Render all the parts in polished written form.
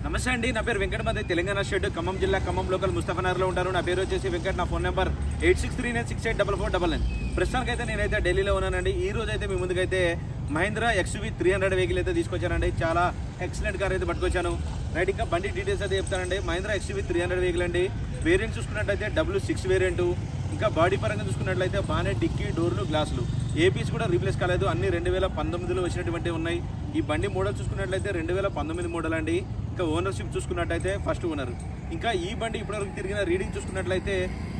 నమస్తే అండి, నా పేరు వెంకట్. మాది తెలంగాణ స్టేట్ ఖమ్మం జిల్లా ఖమ్మం లోకల్ ముస్తఫానగర్లో ఉంటాను. నా పేరు వచ్చేసి వెంకట్. నా ఫోన్ నెంబర్ 8639684499. ప్రస్తుతానికి అయితే నేనైతే ఢిల్లీలో ఉన్నానండి. ఈ రోజు అయితే మీ ముందుకైతే మహీంద్రా XUV 300 వెహికల్ అయితే తీసుకొచ్చానండి. చాలా ఎక్సలెంట్ కార్ అయితే పట్టుకొచ్చాను. రైట్, ఇంకా బండి డీటెయిల్స్ అయితే చెప్తానండి. మహీంద్రా XUV 300 వెహికల్ అండి. వేరియంట్ చూసుకున్నట్లయితే W6 వేరియంట్. ఇంకా బాడీ పరంగా చూసుకున్నట్లయితే బాగానే డిక్కీ, డోర్లు, గ్లాసులు ఏపీస్ కూడా రీప్లేస్ కాలేదు. అన్ని 2019లో వచ్చినటువంటి ఉన్నాయి. ఈ బండి మోడల్ చూసుకున్నట్లయితే 2019 మోడల్ అండి. ఇంకా ఓనర్షిప్ చూసుకున్నట్లయితే ఫస్ట్ ఓనర్. ఇంకా ఈ బండి ఇప్పటివరకు తిరిగిన రీడింగ్ చూసుకున్నట్లయితే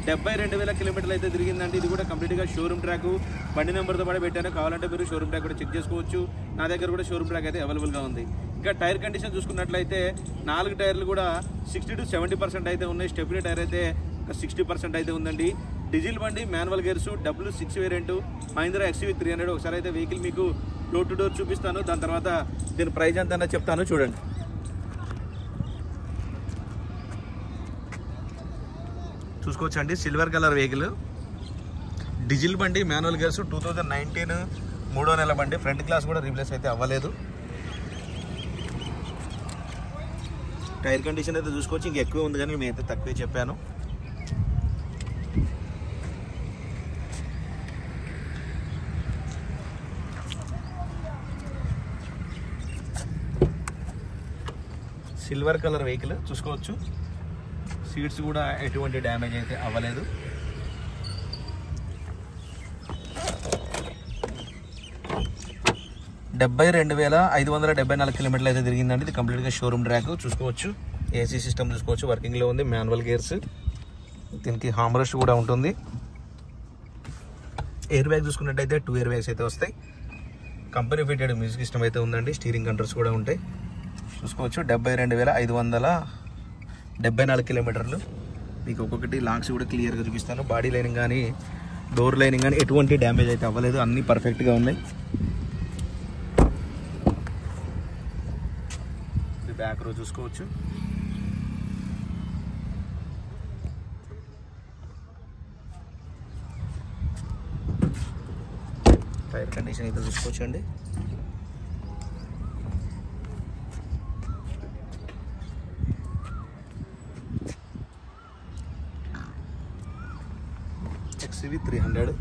72,000 కిలోమీటర్లు అయితే తిరిగిందండి. ఇది కూడా కంప్లీట్గా షోరూమ్ ట్రాక్. బండి నెంబర్తో పాటు పెట్టాను. కావాలంటే మీరు షోరూమ్ ట్రాక్ కూడా చెక్ చేసుకోవచ్చు. నా దగ్గర కూడా షోరూమ్ ట్రాక్ అయితే అవైలబుల్గా ఉంది. ఇంకా టైర్ కండిషన్ చూసుకున్నట్లయితే 4 టైర్లు కూడా 60 to 70% అయితే ఉన్నాయి. స్టెప్నీ టైర్ అయితే 60% అయితే ఉందండి. డీజిల్ బండి, manual gears, W6 variant, Mahindra XUV 300. ఒకసారి అయితే వెహికల్ మీకు డోర్ టు డోర్ చూపిస్తాను. దాని తర్వాత దీని ప్రైస్ ఎంత చెప్తాను, చూడండి. చూసుకోవచ్చండి, సిల్వర్ కలర్ వెహికల్, డీజిల్ బండి, మాన్యువల్ గేర్స్, 2019 3వ నెల బండి. ఫ్రంట్ గ్లాస్ కూడా రీప్లేస్ అయితే అవ్వలేదు. టైర్ కండిషన్ అయితే చూసుకోవచ్చు. ఇంకా ఎక్కువ ఉంది కానీ నేనైతే తక్కువే చెప్పాను. సిల్వర్ కలర్ వెహికల్ చూసుకోవచ్చు. సీట్స్ కూడా ఎటువంటి డ్యామేజ్ అయితే అవ్వలేదు. $72,574 కిలోమీటర్లు అయితే తిరిగిందండి. ఇది కంప్లీట్గా షోరూమ్ ట్రాక్. చూసుకోవచ్చు, ఏసీ సిస్టమ్ చూసుకోవచ్చు, వర్కింగ్లో ఉంది. మాన్యువల్ గేర్స్, దీనికి హార్మ్ రెస్ట్ కూడా ఉంటుంది. ఎయిర్ బ్యాగ్ చూసుకున్నట్టయితే 2 ఎయిర్ బ్యాగ్స్ అయితే వస్తాయి. కంపెనీ ఫిటెడ్ మ్యూజిక్ సిస్టమ్ అయితే ఉందండి. స్టీరింగ్ కంట్రోల్స్ కూడా ఉంటాయి. చూసుకోవచ్చు, 72,574 కిలోమీటర్లు. మీకు ఒక్కొక్కటి లాక్స్ కూడా క్లియర్గా చూపిస్తాను. బాడీ లైనింగ్ కానీ, డోర్ లైనింగ్ కానీ ఎటువంటి డ్యామేజ్ అయితే అవ్వలేదు. అన్నీ పర్ఫెక్ట్గా ఉన్నాయి. బ్యాక్ రో చూసుకోవచ్చు. టైర్ కండిషన్ అయితే చూసుకోవచ్చు అండి. XUV 300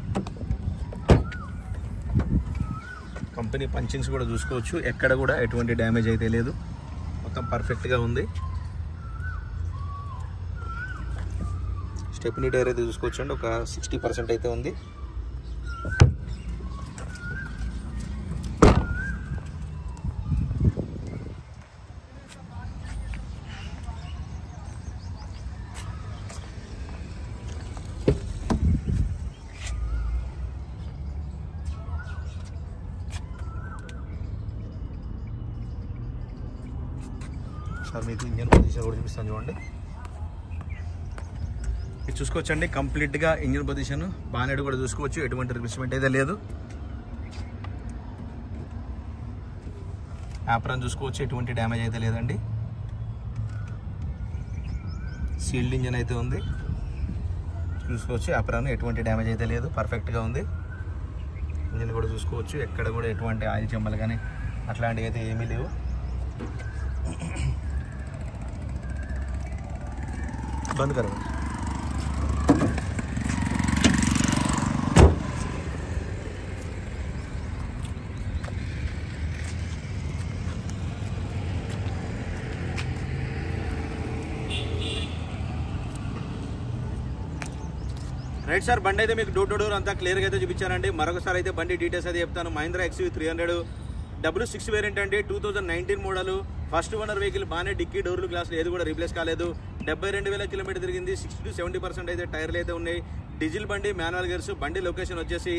కంపెనీ పంచింగ్స్ కూడా చూసుకోవచ్చు. ఎక్కడ కూడా ఎటువంటి డ్యామేజ్ అయితే లేదు. మొత్తం పర్ఫెక్ట్గా ఉంది. స్టెప్నీ టైర్ అయితే చూసుకోవచ్చు అండి. ఒక 60% అయితే ఉంది. సార్ మీకు ఇంజన్ పొజిషన్ కూడా చూపిస్తాను, చూడండి. ఇది చూసుకోవచ్చండి, కంప్లీట్గా ఇంజన్ పొజిషన్. బానెట్ కూడా చూసుకోవచ్చు, ఎటువంటి రిప్లేస్మెంట్ అయితే లేదు. యాప్రాన్ చూసుకోవచ్చు, ఎటువంటి డ్యామేజ్ అయితే లేదండి. సీల్డ్ ఇంజన్ అయితే ఉంది. చూసుకోవచ్చు, యాప్రాన్ ఎటువంటి డ్యామేజ్ అయితే లేదు, పర్ఫెక్ట్గా ఉంది. ఇంజన్ కూడా చూసుకోవచ్చు, ఎక్కడ కూడా ఎటువంటి ఆయిల్ చెమ్మలు కానీ అట్లాంటివి అయితే ఏమీ లేవు. बंद करो. రైట్ సార్, బండి అయితే మీకు డోర్ టు డోర్ అంతా క్లియర్గా అయితే చూపించానండి. మరొకసారి అయితే బండి డీటెయిల్స్ అయితే చెప్తాను. మహీంద్రా XUV 300 W6 వేరియంట్ అండి. 2019 మోడల్. First owner vehicle. బాగానే డిక్కీ, డోర్లు, గ్లాసులు ఏది కూడా రీప్లేస్ కాలేదు. 72,000 కిలోమీటర్ తిరిగింది. 60 to 70% అయితే టైర్లు అయితే ఉన్నాయి. డీజిల్ బండి, మాన్యువల్ గేర్స్. బండి లొకేషన్ వచ్చేసి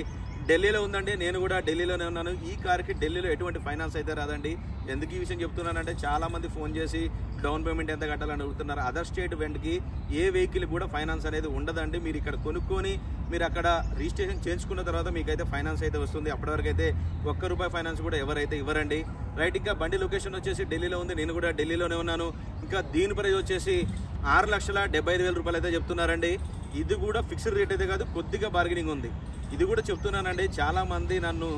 ఢిల్లీలో ఉందండి. నేను కూడా ఢిల్లీలోనే ఉన్నాను. ఈ కార్కి ఢిల్లీలో ఎటువంటి ఫైనాన్స్ అయితే రాదండి. ఎందుకు ఈ విషయం చెప్తున్నానంటే చాలామంది ఫోన్ చేసి డౌన్ పేమెంట్ ఎంత కట్టాలని అడుగుతున్నారు. అదర్ స్టేట్ వెంటకి ఏ వెహికల్ కూడా ఫైనాన్స్ అనేది ఉండదండి. మీరు ఇక్కడ కొనుక్కొని మీరు అక్కడ రిజిస్ట్రేషన్ చేయించుకున్న తర్వాత మీకైతే ఫైనాన్స్ అయితే వస్తుంది. అప్పటివరకు అయితే ₹1 ఫైనాన్స్ కూడా ఎవరైతే ఇవ్వరండి. రైట్, ఇంకా బండి లొకేషన్ వచ్చేసి ఢిల్లీలో ఉంది. నేను కూడా ఢిల్లీలోనే ఉన్నాను. ఇంకా దీని ప్రైస్ వచ్చేసి ₹6,75,000 అయితే చెప్తున్నారండి. ఇది కూడా ఫిక్స్డ్ రేట్ అయితే కాదు, కొద్దిగా బార్గెనింగ్ ఉంది. ఇది కూడా చెప్తున్నానండి. చాలామంది నన్ను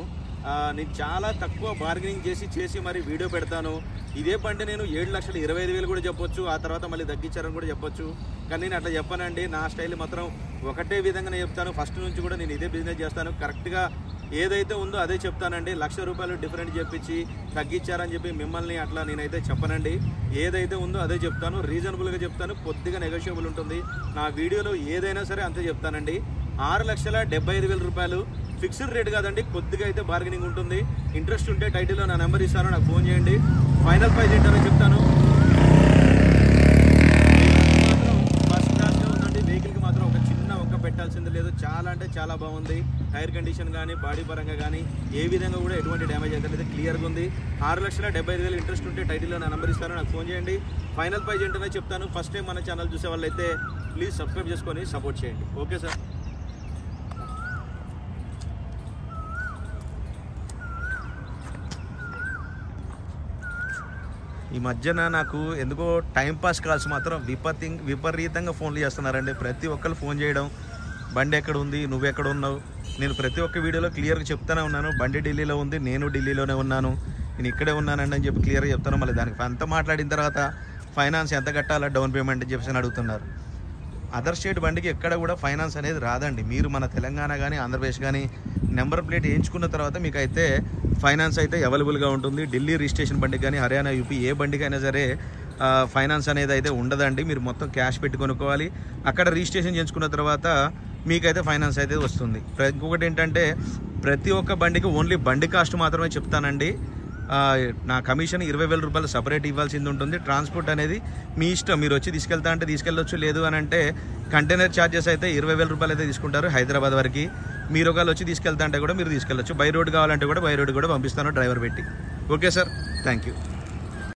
నేను చాలా తక్కువ బార్గెనింగ్ చేసి మరి వీడియో పెడతాను. ఇదే బండి నేను 7,25,000 కూడా చెప్పొచ్చు, ఆ తర్వాత మళ్ళీ తగ్గించారని కూడా చెప్పొచ్చు. కానీ నేను అట్లా చెప్పానండి. నా స్టైల్ మాత్రం ఒకటే విధంగా నేను చెప్తాను. ఫస్ట్ నుంచి కూడా నేను ఇదే బిజినెస్ చేస్తాను. కరెక్ట్గా ఏదైతే ఉందో అదే చెప్తానండి. ₹1,00,000 డిఫరెంట్ చెప్పించి తగ్గించారని చెప్పి మిమ్మల్ని అట్లా నేనైతే చెప్పనండి. ఏదైతే ఉందో అదే చెప్తాను, రీజనబుల్గా చెప్తాను, కొద్దిగా నెగోషియబుల్ ఉంటుంది. నా వీడియోలో ఏదైనా సరే అంతే చెప్తానండి. ₹6,75,000 ఫిక్స్డ్ రేట్ కాదండి, కొద్దిగా అయితే బార్గెనింగ్ ఉంటుంది. ఇంట్రెస్ట్ ఉంటే టైటిల్లో నా నెంబర్ ఇస్తాను, నాకు ఫోన్ చేయండి. ఫైనల్ ప్రైస్ ఏంటో చెప్తాను. ఫస్ట్ క్లాస్గా ఉందండి. వెహికల్కి మాత్రం ఒక చిన్న ఒక్క పెట్టాల్సింది లేదు. చాలా అంటే చాలా బాగుంది. టైర్ కండిషన్ కానీ బాడీ పరంగా కానీ ఏ విధంగా కూడా ఎటువంటి డ్యామేజ్ అయితే లేదు, క్లియర్గా ఉంది. 6,75,000 ఇంట్రెస్ట్ ఉంటే టైటిల్లో నా నెంబర్ ఇస్తాను, నాకు ఫోన్ చేయండి. ఫైనల్ ప్రైస్ ఏంటనే చెప్తాను. ఫస్ట్ టైం మన ఛానల్ చూసే వాళ్ళైతే ప్లీజ్ సబ్స్క్రైబ్ చేసుకొని సపోర్ట్ చేయండి. Okay sir. ఈ మధ్యన నాకు ఎందుకో టైంపాస్ కాల్స్ మాత్రం విపరీతంగా ఫోన్లు చేస్తున్నారండి. ప్రతి ఒక్కరు ఫోన్ చేయడం, బండి ఎక్కడ ఉంది, నువ్వు ఎక్కడ ఉన్నావు. నేను ప్రతి ఒక్క వీడియోలో క్లియర్గా చెప్తానే ఉన్నాను, బండి ఢిల్లీలో ఉంది, నేను ఢిల్లీలోనే ఉన్నాను, నేను ఇక్కడే ఉన్నానండి అని చెప్పి క్లియర్గా చెప్తాను. మళ్ళీ దానికి అంతా మాట్లాడిన తర్వాత ఫైనాన్స్ ఎంత కట్టాలా, డౌన్ పేమెంట్ అని చెప్పేసి అడుగుతున్నారు. అదర్ స్టేట్ బండికి ఎక్కడ కూడా ఫైనాన్స్ అనేది రాదండి. మీరు మన తెలంగాణ కానీ ఆంధ్రప్రదేశ్ కానీ నెంబర్ ప్లేట్ వేయించుకున్న తర్వాత మీకు అయితే ఫైనాన్స్ అయితే అవైలబుల్గా ఉంటుంది. ఢిల్లీ రిజిస్ట్రేషన్ బండికి కానీ హర్యానా యూపీ ఏ బండికైనా సరే ఫైనాన్స్ అనేది అయితే ఉండదండి. మీరు మొత్తం క్యాష్ పెట్టి కొనుక్కోవాలి. అక్కడ రిజిస్ట్రేషన్ చేయించుకున్న తర్వాత మీకైతే ఫైనాన్స్ అయితే వస్తుంది. ఇంకొకటి ఏంటంటే ప్రతి ఒక్క బండికి ఓన్లీ బండి కాస్ట్ మాత్రమే చెప్తానండి. నా కమిషన్ ₹20,000 సపరేట్ ఇవ్వాల్సింది ఉంటుంది. ట్రాన్స్పోర్ట్ అనేది మీ ఇష్టం, మీరు వచ్చి తీసుకెళ్తా అంటే తీసుకెళ్ళొచ్చు, లేదు అని అంటే కంటైనర్ ఛార్జెస్ అయితే ₹20,000 అయితే తీసుకుంటారు హైదరాబాద్ వరకు. మీరు ఒకవేళ వచ్చి తీసుకెళ్తా అంటే కూడా మీరు తీసుకెళ్ళొచ్చు. బై రోడ్ కావాలంటే కూడా బై రోడ్ కూడా పంపిస్తాను డ్రైవర్ పెట్టి. Okay sir, thank you.